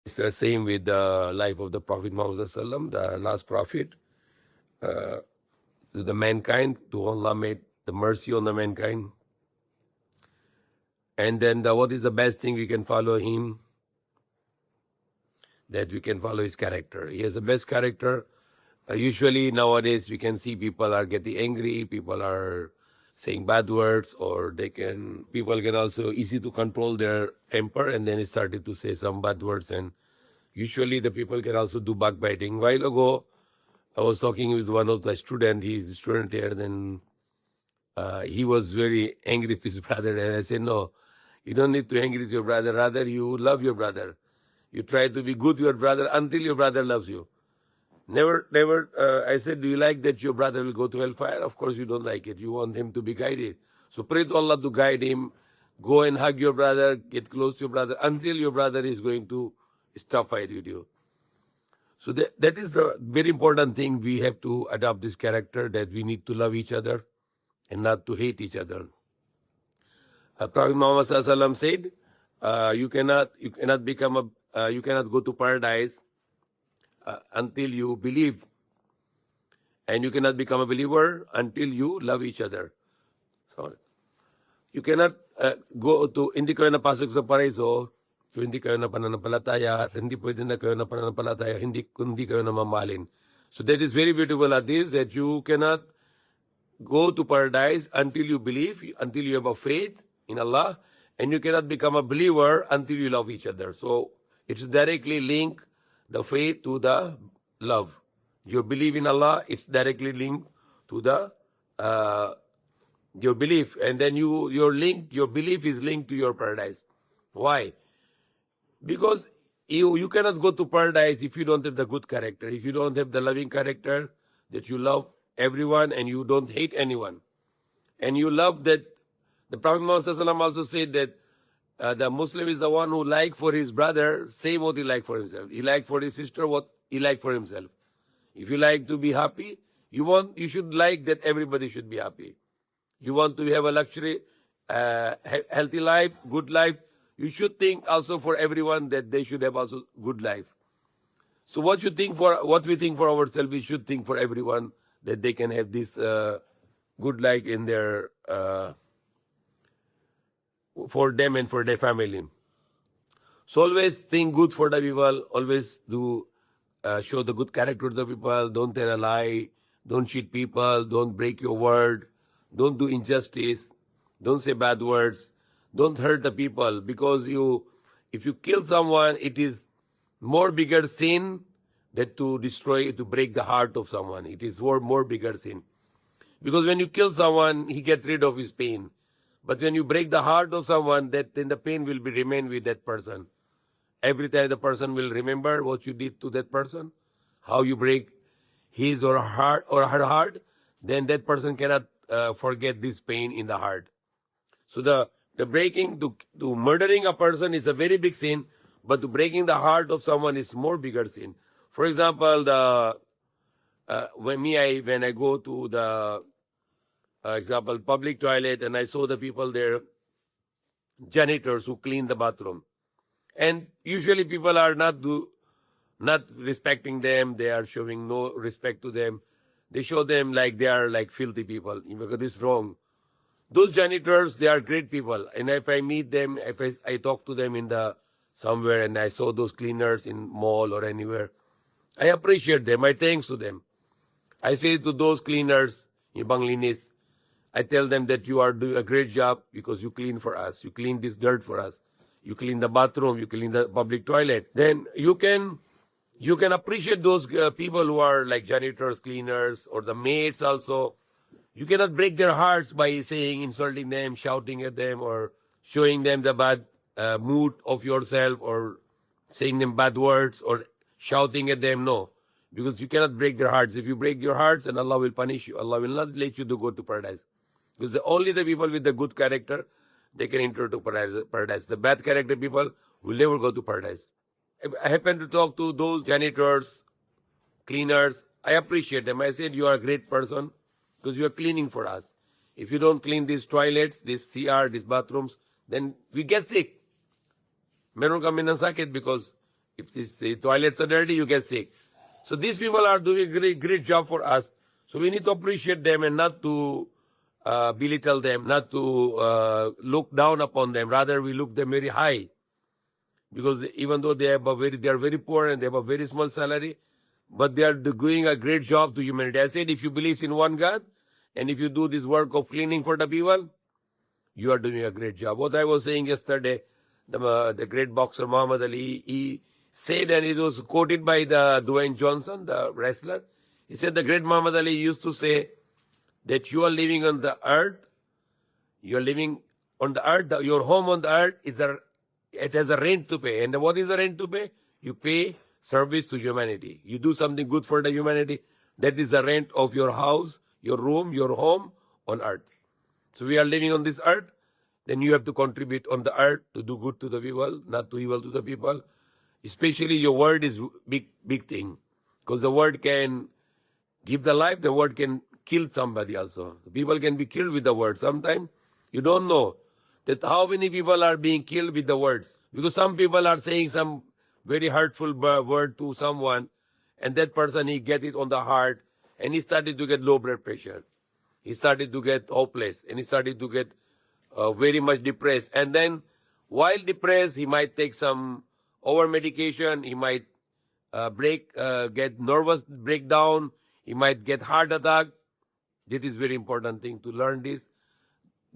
It's the same with the life of the Prophet Muhammad Sallam, the last prophet, to the mankind, to Allah made the mercy on the mankind. And then what is the best thing we can follow him? That we can follow his character. He has the best character. Usually nowadays we can see people are getting angry, people are saying bad words, or people can also easy to control their temper, and then it started to say some bad words, and usually the people can also do backbiting. While ago, I was talking with one of the student, he's a student here, then he was very angry with his brother, and I said, no, you don't need to angry with your brother, rather you love your brother. You try to be good to your brother until your brother loves you. Never, I said, do you like that your brother will go to hellfire? Of course you don't like it. You want him to be guided. So pray to Allah to guide him. Go and hug your brother, get close to your brother until your brother is going to stop fight with you. So that is the very important thing. We have to adopt this character, that we need to love each other and not to hate each other. Prophet Muhammad Sallallahu said, you cannot go to paradise until you believe, and you cannot become a believer until you love each other. So you cannot go to, hindi kayo napasok sa paraiso, so hindi kayo na pananampalataya, hindi pwede na kayo na pananampalataya, hindi kayo na mamahalin. So that is very beautiful hadith, that you cannot go to paradise until you believe, until you have a faith in Allah, and you cannot become a believer until you love each other. So it's directly linked, the faith to the love. Your belief in Allah, it's directly linked to the your belief, and then your belief is linked to your paradise. Why? Because you cannot go to paradise if you don't have the good character, if you don't have the loving character, that you love everyone and you don't hate anyone, and you love that. The Prophet Muhammad also said that the Muslim is the one who like for his brother same what he like for himself. He like for his sister what he like for himself. If you like to be happy, you should like that everybody should be happy. You want to have a luxury, healthy life, good life, you should think also for everyone that they should have also good life. So what we think for ourselves, we should think for everyone that they can have this good life in their for them and for their family. So always think good for the people. Always do show the good character to the people. Don't tell a lie. Don't cheat people. Don't break your word. Don't do injustice. Don't say bad words. Don't hurt the people, because if you kill someone, it is more bigger sin than to destroy, to break the heart of someone. It is more bigger sin. Because when you kill someone, he gets rid of his pain. But when you break the heart of someone, then the pain will remain with that person. Every time the person will remember what you did to that person, how you break his or her heart, then that person cannot forget this pain in the heart. So the breaking, to murdering a person is a very big sin, but to breaking the heart of someone is more bigger sin. For example, when I go to the example public toilet, and I saw the people there, janitors who clean the bathroom, and usually people are not respecting them. They are showing no respect to them. They show them like they are like filthy people, because this is wrong. Those janitors, they are great people, and if I meet them, if I talk to them in the somewhere, and I saw those cleaners in mall or anywhere, I appreciate them. I thanks to them. I say to those cleaners, ibang linis, I tell them that you are doing a great job because you clean for us. You clean this dirt for us. You clean the bathroom. You clean the public toilet. Then you can appreciate those people who are like janitors, cleaners, or the maids also. You cannot break their hearts by saying, insulting them, shouting at them, or showing them the bad mood of yourself, or saying them bad words, or shouting at them. No, because you cannot break their hearts. If you break your hearts, then Allah will punish you. Allah will not let you to go to paradise. Because only the people with the good character, they can enter to paradise. The bad character people will never go to paradise. I happen to talk to those janitors, cleaners. I appreciate them. I said, you are a great person because you are cleaning for us. If you don't clean these toilets, this CR, these bathrooms, then we get sick. Meron kami ng sakit because If the toilets are dirty, you get sick. So these people are doing a great job for us. So we need to appreciate them and not to belittle them, not to look down upon them. Rather, we look them very high, because even though they are very poor and they have a very small salary, but they are doing a great job to humanity. I said, if you believe in one God, and if you do this work of cleaning for the people, you are doing a great job. What I was saying yesterday, the great boxer Muhammad Ali, he said, and it was quoted by the Dwayne Johnson, the wrestler. He said, the great Muhammad Ali used to say that you are living on the earth, you are living on the earth, your home on the earth it has a rent to pay. And what is the rent to pay? You pay service to humanity. You do something good for the humanity. That is the rent of your house, your room, your home on earth. So we are living on this earth, then you have to contribute on the earth to do good to the people, not to evil to the people. Especially your word is big thing, because the word can give the life, the word can kill somebody also. People can be killed with the word. Sometimes you don't know that how many people are being killed with the words, because some people are saying some very hurtful word to someone, and that person, he get it on the heart, and he started to get low blood pressure. He started to get hopeless, and he started to get very much depressed. And then while depressed, he might take some over medication, he might get nervous breakdown, he might get heart attack. This is very important thing to learn this.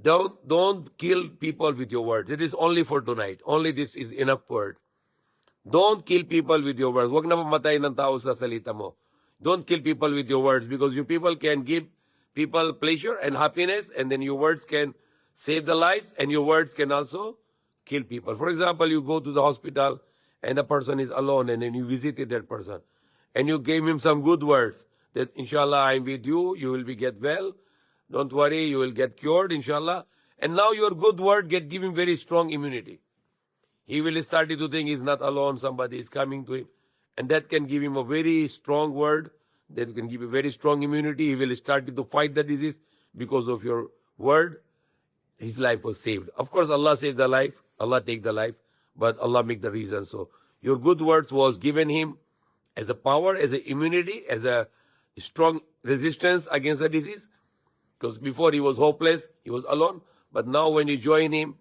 Don't kill people with your words. It is only for tonight. Only this is enough word. Don't kill people with your words. Huwag na mamatay ng tao sa salita mo. Don't kill people with your words, because you people can give people pleasure and happiness, and then your words can save the lives, and your words can also kill people. For example, you go to the hospital and the person is alone, and then you visited that person and you gave him some good words that inshallah I'm with you, you will get well, don't worry, you will get cured inshallah. And now your good word give him very strong immunity. He will start to think he's not alone, somebody is coming to him, and that can give him a very strong word, that can give a very strong immunity. He will start to fight the disease because of your word. His life was saved. Of course, Allah saved the life, Allah take the life, but Allah make the reason. So your good words was given him as a power, as a immunity, as a strong resistance against the disease. Because before he was hopeless, he was alone. But now when you join him,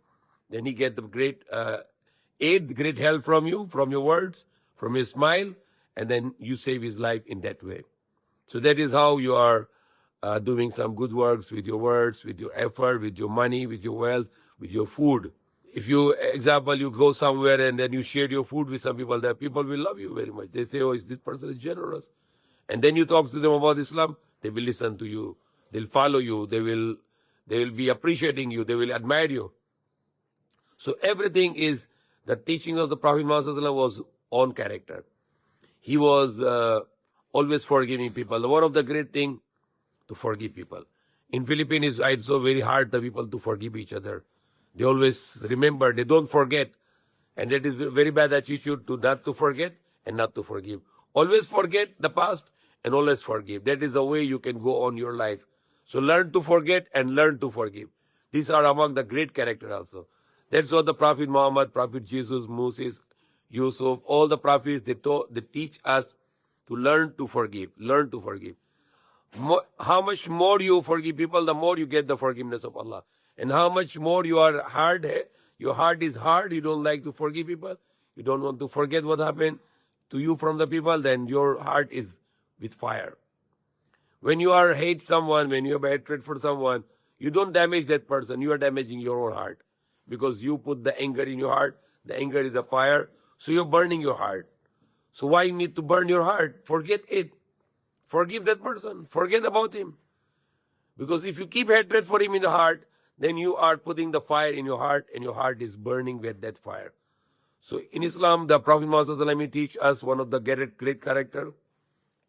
then he get the great aid, great help from you, from your words, from your smile, and then you save his life in that way. So that is how you are doing some good works with your words, with your effort, with your money, with your wealth, with your food. If you, example, you go somewhere and then you share your food with some people, that people will love you very much. They say, oh, this person is generous. And then you talk to them about Islam, they will listen to you. They'll follow you. They will be appreciating you. They will admire you. So everything is, the teaching of the Prophet Muhammad was on character. He was always forgiving people. One of the great thing to forgive people. In Philippines, it's so very hard the people to forgive each other. They always remember, they don't forget. And that is very bad attitude, to not to forget and not to forgive. Always forget the past and always forgive. That is the way you can go on your life. So learn to forget and learn to forgive. These are among the great characters also. That's what the Prophet Muhammad, Prophet Jesus, Moses, Yusuf, all the prophets, they teach us to learn to forgive. Learn to forgive. How much more you forgive people, the more you get the forgiveness of Allah. And how much more you are hard, your heart is hard, you don't like to forgive people, you don't want to forget what happened to you from the people, then your heart is with fire. When you hate someone, when you have hatred for someone, you don't damage that person, you are damaging your own heart. Because you put the anger in your heart, the anger is the fire, so you're burning your heart. So why you need to burn your heart? Forget it. Forgive that person. Forget about him. Because if you keep hatred for him in the heart, then you are putting the fire in your heart, and your heart is burning with that fire. So in Islam, the Prophet Muhammad teach us one of the great character.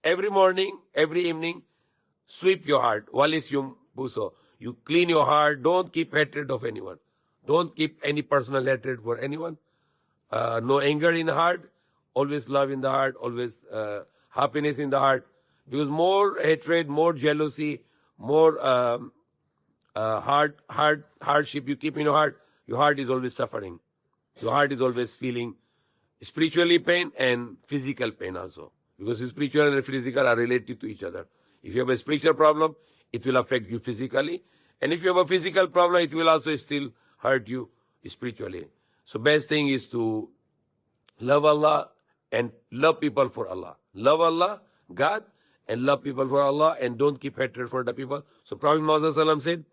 Every morning, every evening, sweep your heart. Walis yung puso. You clean your heart. Don't keep hatred of anyone. Don't keep any personal hatred for anyone. No anger in the heart. Always love in the heart. Always happiness in the heart. Because more hatred, more jealousy, more hardship you keep in your heart is always suffering. So heart is always feeling spiritually pain and physical pain also. Because spiritual and physical are related to each other. If you have a spiritual problem, it will affect you physically. And if you have a physical problem, it will also still hurt you spiritually. So best thing is to love Allah and love people for Allah. Love Allah, God, and love people for Allah, and don't keep hatred for the people. So Prophet Muhammad said,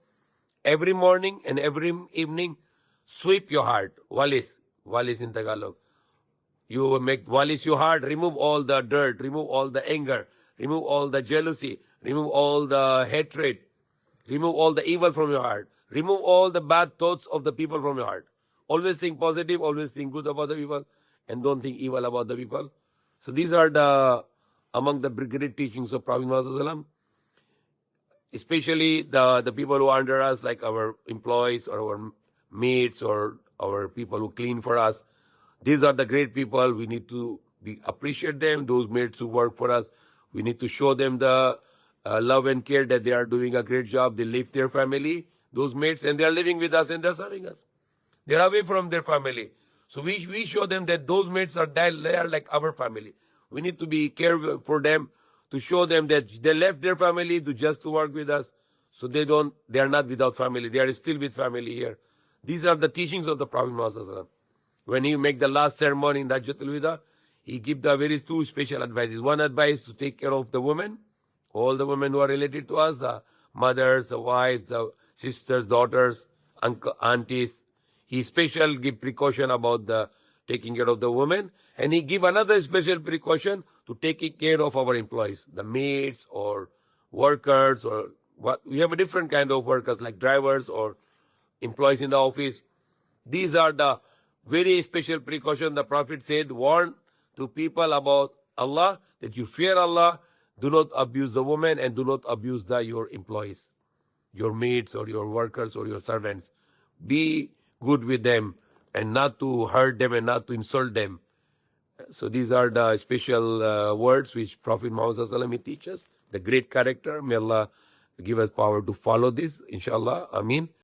every morning and every evening, sweep your heart. Walis in Tagalog. You make walis your heart, remove all the dirt, remove all the anger, remove all the jealousy, remove all the hatred, remove all the evil from your heart, remove all the bad thoughts of the people from your heart. Always think positive, always think good about the people, and don't think evil about the people. So these are the among the great teachings of Prophet Muhammad, especially the people who are under us, like our employees or our mates or our people who clean for us. These are the great people. We need to appreciate them. Those mates who work for us, we need to show them the love and care that they are doing a great job. They leave their family, those mates, and they are living with us and they're serving us. They are away from their family. So we show them that those mates are they are like our family. We need to be careful for them, to show them that they left their family to work with us. So they are not without family. They are still with family here. These are the teachings of the Prophet Muhammad. When he make the last ceremony in the Hajjatul Wida, he give the very two special advices. One advice to take care of the women, all the women who are related to us, the mothers, the wives, the sisters, daughters, aunties. He special give precaution about the taking care of the women, and he give another special precaution to taking care of our employees, the maids or workers, or what we have a different kind of workers like drivers or employees in the office. These are the very special precaution. The Prophet said, warn to people about Allah, that you fear Allah, do not abuse the women, and do not abuse your employees, your maids or your workers or your servants. Be good with them and not to hurt them and not to insult them. So these are the special words which Prophet Muhammad teaches, the great character. May Allah give us power to follow this, inshallah. Ameen.